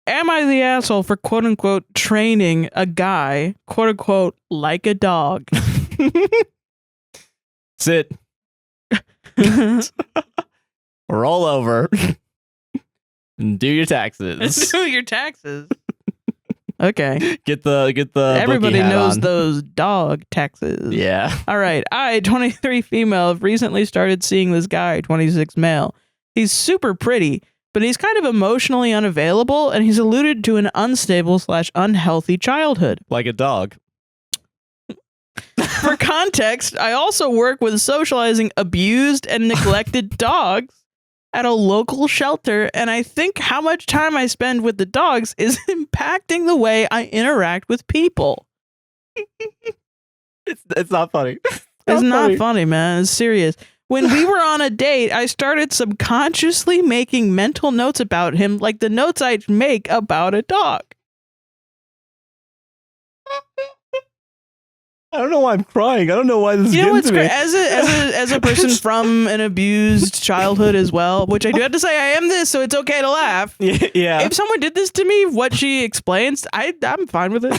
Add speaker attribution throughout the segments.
Speaker 1: am I the asshole for quote unquote training a guy, quote unquote, like a dog?
Speaker 2: Sit. Roll over. And do your taxes.
Speaker 1: Do your taxes. Okay.
Speaker 2: Get the
Speaker 1: Everybody knows
Speaker 2: on.
Speaker 1: those dog taxes.
Speaker 2: Yeah.
Speaker 1: All right. I, 23 female, have recently started seeing this guy, 26 male. He's super pretty, but he's kind of emotionally unavailable, and he's alluded to an unstable/unhealthy childhood.
Speaker 2: Like a dog.
Speaker 1: For context, I also work with socializing abused and neglected dogs at a local shelter, and I think how much time I spend with the dogs is impacting the way I interact with people.
Speaker 2: It's not funny.
Speaker 1: It's not funny, man. It's serious. When we were on a date, I started subconsciously making mental notes about him, like the notes I'd make about a dog.
Speaker 2: I don't know why I'm crying. I don't know why this is getting to me.
Speaker 1: As a person from an abused childhood as well, which I do have to say I am this, so it's okay to laugh.
Speaker 2: Yeah.
Speaker 1: If someone did this to me, what she explains, I'm fine with it.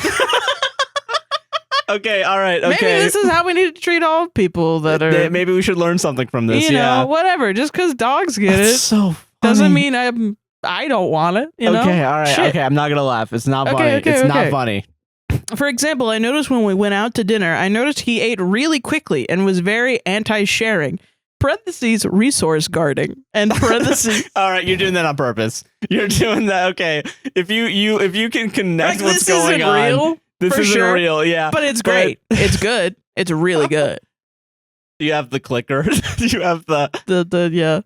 Speaker 2: Okay, all right, okay.
Speaker 1: Maybe this is how we need to treat all people that are...
Speaker 2: Maybe we should learn something from this,
Speaker 1: you know, whatever. Just because dogs get
Speaker 2: That's
Speaker 1: it
Speaker 2: so funny.
Speaker 1: doesn't mean I don't want it, you know?
Speaker 2: Okay, all right,
Speaker 1: Shit.
Speaker 2: okay, I'm not gonna laugh. It's not funny.
Speaker 1: Okay,
Speaker 2: It's
Speaker 1: okay.
Speaker 2: not funny.
Speaker 1: For example, I noticed when we went out to dinner, I noticed he ate really quickly and was very anti-sharing. Parentheses, resource guarding. And parentheses...
Speaker 2: All right, you're doing that on purpose. You're doing that, okay. If you can connect
Speaker 1: like,
Speaker 2: what's going on...
Speaker 1: Real,
Speaker 2: this isn't
Speaker 1: sure,
Speaker 2: real, yeah.
Speaker 1: But it's great. It's good. It's really good.
Speaker 2: You have the clicker. You have the...
Speaker 1: Yeah.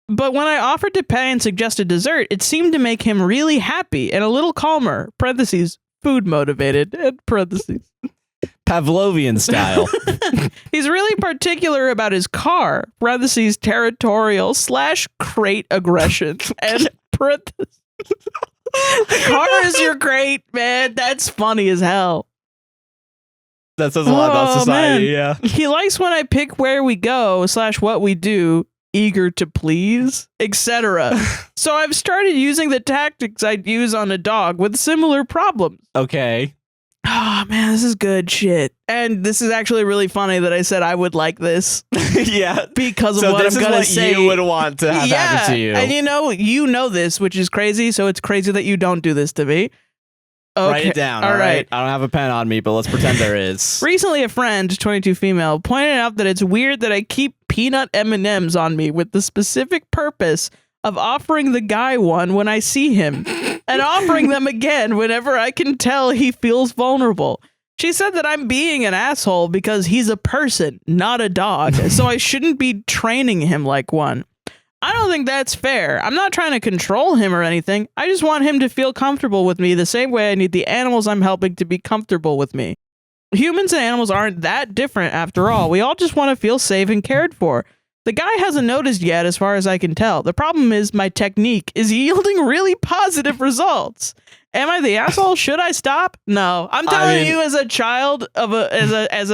Speaker 1: But when I offered to pay and suggested dessert, it seemed to make him really happy and a little calmer. Parentheses, food motivated. And parentheses.
Speaker 2: Pavlovian style.
Speaker 1: He's really particular about his car. Parentheses, territorial / crate aggression. And parentheses. The car is your crate, man. That's funny as hell.
Speaker 2: That says a lot about society,
Speaker 1: man.
Speaker 2: yeah.
Speaker 1: He likes when I pick where we go / what we do, eager to please, etc. So I've started using the tactics I'd use on a dog with similar problems.
Speaker 2: Okay.
Speaker 1: Oh, man, this is good shit. And this is actually really funny that I said I would like this.
Speaker 2: Yeah.
Speaker 1: Because of what I'm going to say.
Speaker 2: You would want to have happen to you.
Speaker 1: And you know this, which is crazy. So it's crazy that you don't do this to me. Okay.
Speaker 2: Write it down. All right. I don't have a pen on me, but let's pretend there is.
Speaker 1: Recently, a friend, 22 female, pointed out that it's weird that I keep peanut M&Ms on me with the specific purpose of offering the guy one when I see him and offering them again whenever I can tell he feels vulnerable. She said that I'm being an asshole because he's a person, not a dog, so I shouldn't be training him like one. I don't think that's fair. I'm not trying to control him or anything. I just want him to feel comfortable with me the same way I need the animals I'm helping to be comfortable with me. Humans and animals aren't that different after all. We all just want to feel safe and cared for. The guy hasn't noticed yet as far as I can tell. The problem is my technique is yielding really positive results. Am I the asshole? Should I stop? No. I'm telling you as a child of as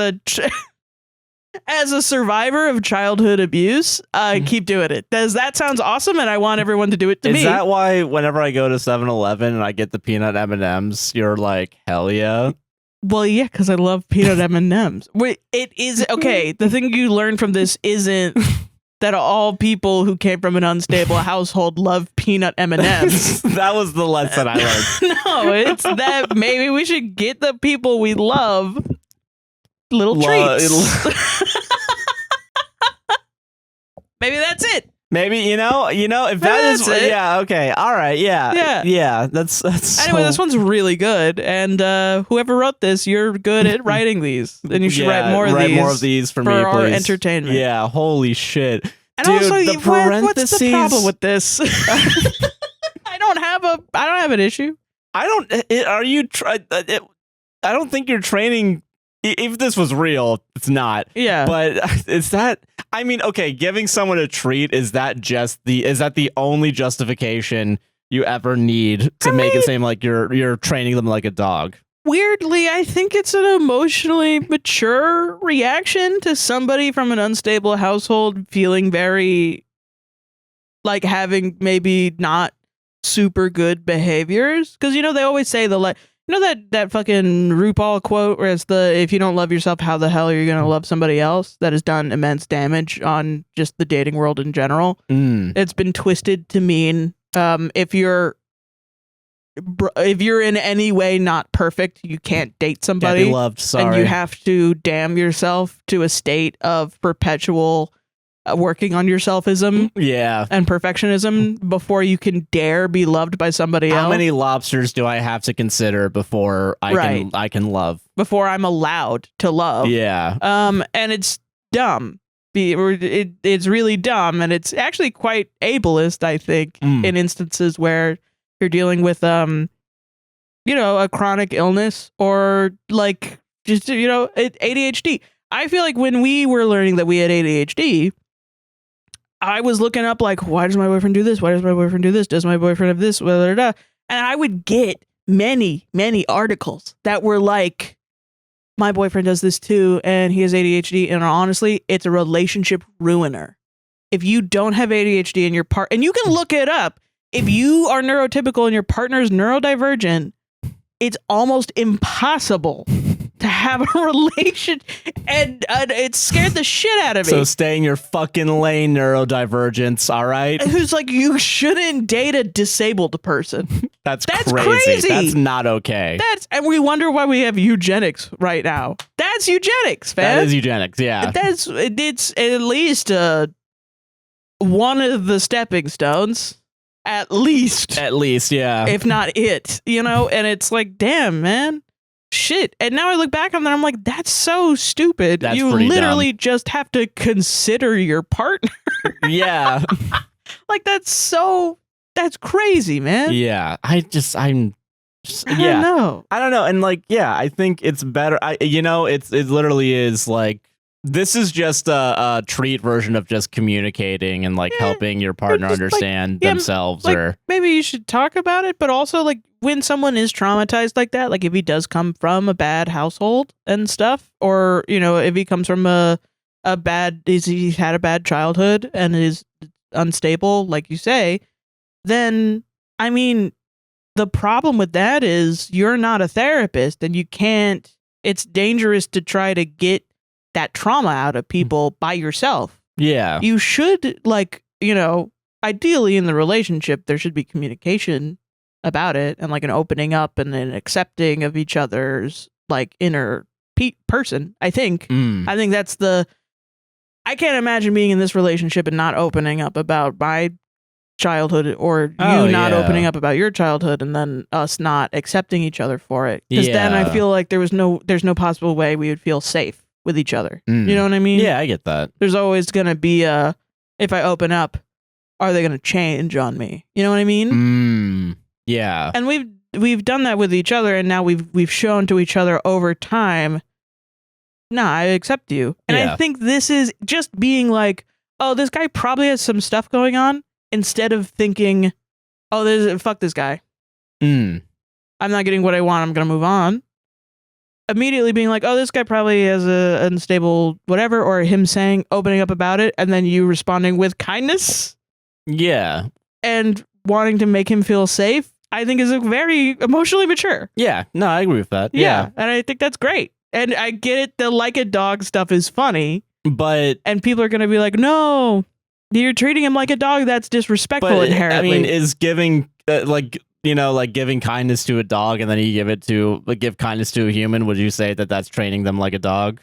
Speaker 1: a survivor of childhood abuse, keep doing it. That sounds awesome, and I want everyone to do it to me.
Speaker 2: Is that why whenever I go to 7-Eleven and I get the peanut M&Ms, you're like, hell yeah?
Speaker 1: Well, yeah, because I love peanut M&Ms. Wait, it is okay. The thing you learn from this isn't that all people who came from an unstable household love peanut M&Ms.
Speaker 2: That was the lesson I learned.
Speaker 1: No, it's that maybe we should get the people we love little treats. Maybe that's it.
Speaker 2: Maybe you know if that is it. Yeah, okay, all right, yeah. That's
Speaker 1: anyway. This one's really good, and whoever wrote this, you're good at writing these, and you should write more of these
Speaker 2: for
Speaker 1: me,
Speaker 2: please.
Speaker 1: Our entertainment.
Speaker 2: Yeah, holy shit.
Speaker 1: And
Speaker 2: dude,
Speaker 1: also,
Speaker 2: the parentheses.
Speaker 1: What's the problem with this? I don't have an issue.
Speaker 2: I don't think you're training. If this was real, it's not.
Speaker 1: Yeah.
Speaker 2: But is that? I mean, okay, giving someone a treat, is that the only justification you ever need to make it seem like you're training them like a dog?
Speaker 1: Weirdly, I think it's an emotionally mature reaction to somebody from an unstable household feeling very like having maybe not super good behaviors. Because, you know, they always say you know that fucking RuPaul quote where it's if you don't love yourself, how the hell are you going to love somebody else? That has done immense damage on just the dating world in general. It's been twisted to mean if you're in any way not perfect, you can't date somebody.
Speaker 2: Can't be loved, sorry.
Speaker 1: And you have to damn yourself to a state of perpetual working on yourselfism and perfectionism before you can dare be loved by somebody else.
Speaker 2: How many lobsters do I have to consider before I can love? Before
Speaker 1: I'm allowed to love.
Speaker 2: Yeah.
Speaker 1: And it's dumb. It's really dumb, and it's actually quite ableist, I think, in instances where you're dealing with you know, a chronic illness or like just, you know, ADHD. I feel like when we were learning that we had ADHD, I was looking up like, why does my boyfriend do this? Why does my boyfriend do this? Does my boyfriend have this? Blah, blah, blah. And I would get many articles that were like, my boyfriend does this too, and he has ADHD. And honestly, it's a relationship ruiner. If you don't have ADHD in your and you can look it up. If you are neurotypical and your partner is neurodivergent, it's almost impossible to have a relation, and it scared the shit out of me.
Speaker 2: So stay in your fucking lane, neurodivergence, all right?
Speaker 1: Who's like, you shouldn't date a disabled person.
Speaker 2: That's crazy. That's not okay.
Speaker 1: And we wonder why we have eugenics right now. That's eugenics, fam.
Speaker 2: That is eugenics, yeah.
Speaker 1: It's at least one of the stepping stones. At least, yeah. If not it, you know? And it's like, damn, man. Shit. And now I look back on that, I'm like, that's so stupid.
Speaker 2: That's
Speaker 1: you literally just have to consider your partner.
Speaker 2: Yeah.
Speaker 1: Like, that's crazy, man.
Speaker 2: Yeah. I don't know. And like, yeah, I think it's better. It literally is like, this is just a treat version of just communicating and like helping your partner understand themselves.
Speaker 1: Like,
Speaker 2: or
Speaker 1: maybe you should talk about it, but also like when someone is traumatized like that, like if he does come from a bad household and stuff, or, you know, if he comes from he's had a bad childhood and is unstable, like you say, then, I mean, the problem with that is you're not a therapist and it's dangerous to try to get that trauma out of people by yourself.
Speaker 2: Yeah.
Speaker 1: You should, like, you know, ideally in the relationship, there should be communication about it and like an opening up and an accepting of each other's like inner person. I think that's I can't imagine being in this relationship and not opening up about my childhood or not opening up about your childhood and then us not accepting each other for it. Because then I feel like there's no possible way we would feel safe with each other. You know what I mean?
Speaker 2: Yeah, I get that.
Speaker 1: There's always going to be if I open up, are they going to change on me? You know what I mean?
Speaker 2: Yeah.
Speaker 1: And we've done that with each other, and now we've shown to each other over time, nah, I accept you. And I think this is just being like, oh, this guy probably has some stuff going on, instead of thinking, oh, fuck this guy. I'm not getting what I want, I'm going to move on. Immediately being like, oh, this guy probably has a unstable whatever, or him opening up about it, and then you responding with kindness.
Speaker 2: Yeah.
Speaker 1: And wanting to make him feel safe, I think is a very emotionally mature.
Speaker 2: Yeah. No, I agree with that. Yeah.
Speaker 1: And I think that's great. And I get it, the like a dog stuff is funny. And people are going to be like, no, you're treating him like a dog. That's disrespectful inherently.
Speaker 2: I mean, is giving giving kindness to a dog and then you give kindness to a human, would you say that that's training them like a dog?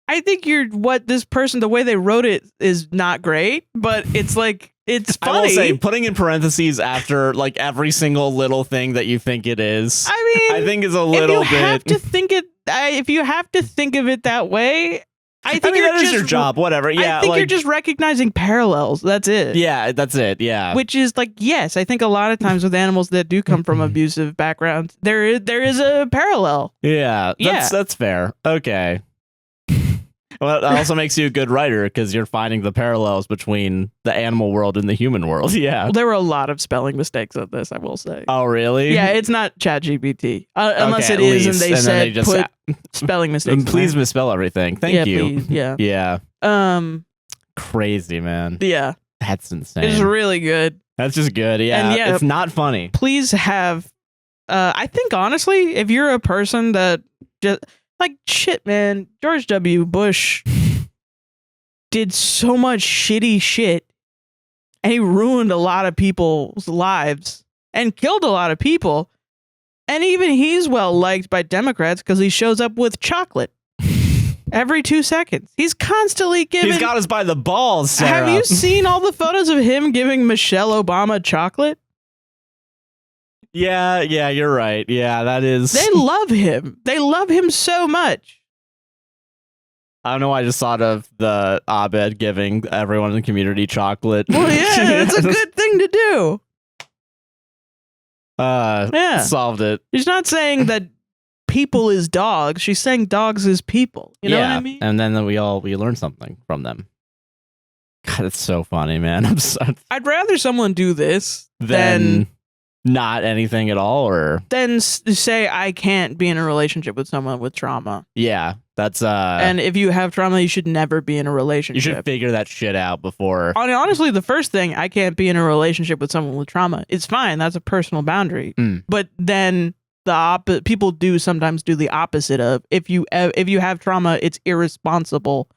Speaker 1: I think the way they wrote it is not great, but it's like, it's funny.
Speaker 2: I will say, putting in parentheses after like every single little thing that you think it is, I think is a little bit.
Speaker 1: If you have to think of it that way, I think
Speaker 2: that is your job. Whatever. Yeah.
Speaker 1: I think you're just recognizing parallels. That's it.
Speaker 2: Yeah, that's it. Yeah.
Speaker 1: Which is like, yes, I think a lot of times with animals that do come from abusive backgrounds, there is a parallel.
Speaker 2: Yeah. That's fair. Okay. Well, that also makes you a good writer because you're finding the parallels between the animal world and the human world. Yeah.
Speaker 1: Well, there were a lot of spelling mistakes on this, I will say.
Speaker 2: Oh, really?
Speaker 1: Yeah, it's not ChatGPT. Unless it is, and they said put spelling mistakes.
Speaker 2: Please misspell everything. Thank you.
Speaker 1: Please. Yeah.
Speaker 2: Yeah. Crazy, man.
Speaker 1: Yeah.
Speaker 2: That's insane.
Speaker 1: It's really good.
Speaker 2: That's just good. Yeah,
Speaker 1: and yeah,
Speaker 2: it's not funny.
Speaker 1: Please have. I think honestly, if you're a person that just like shit, man, George W. Bush did so much shitty shit, and he ruined a lot of people's lives and killed a lot of people. And even he's well liked by Democrats because he shows up with chocolate every 2 seconds. He's constantly giving.
Speaker 2: He's got us by the balls, Sarah.
Speaker 1: Have you seen all the photos of him giving Michelle Obama chocolate?
Speaker 2: Yeah, you're right. Yeah, that is.
Speaker 1: They love him. They love him so much.
Speaker 2: I don't know why I just thought of the Abed giving everyone in the community chocolate.
Speaker 1: Well, yeah, it's a good thing to do. Yeah.
Speaker 2: Solved it.
Speaker 1: She's not saying that people is dogs. She's saying dogs is people. You know what I mean?
Speaker 2: And then we learn something from them. God, it's so funny, man.
Speaker 1: I'd rather someone do this
Speaker 2: than not anything at all, or
Speaker 1: then say I can't be in a relationship with someone with trauma.
Speaker 2: Yeah, that's
Speaker 1: and if you have trauma, you should never be in a relationship.
Speaker 2: You should figure that shit out before.
Speaker 1: Honestly, the first thing, I can't be in a relationship with someone with trauma. It's fine. That's a personal boundary. But then people do sometimes do the opposite of if you have trauma, it's irresponsible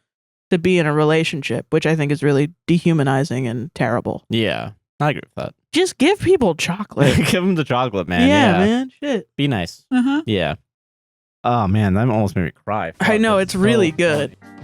Speaker 1: to be in a relationship, which I think is really dehumanizing and terrible.
Speaker 2: Yeah, I agree with that.
Speaker 1: Just give people chocolate.
Speaker 2: Give them the chocolate, man.
Speaker 1: Yeah, man. Shit.
Speaker 2: Be nice. Yeah. Oh, man. That almost made me cry.
Speaker 1: I know. It's really good.
Speaker 2: Funny.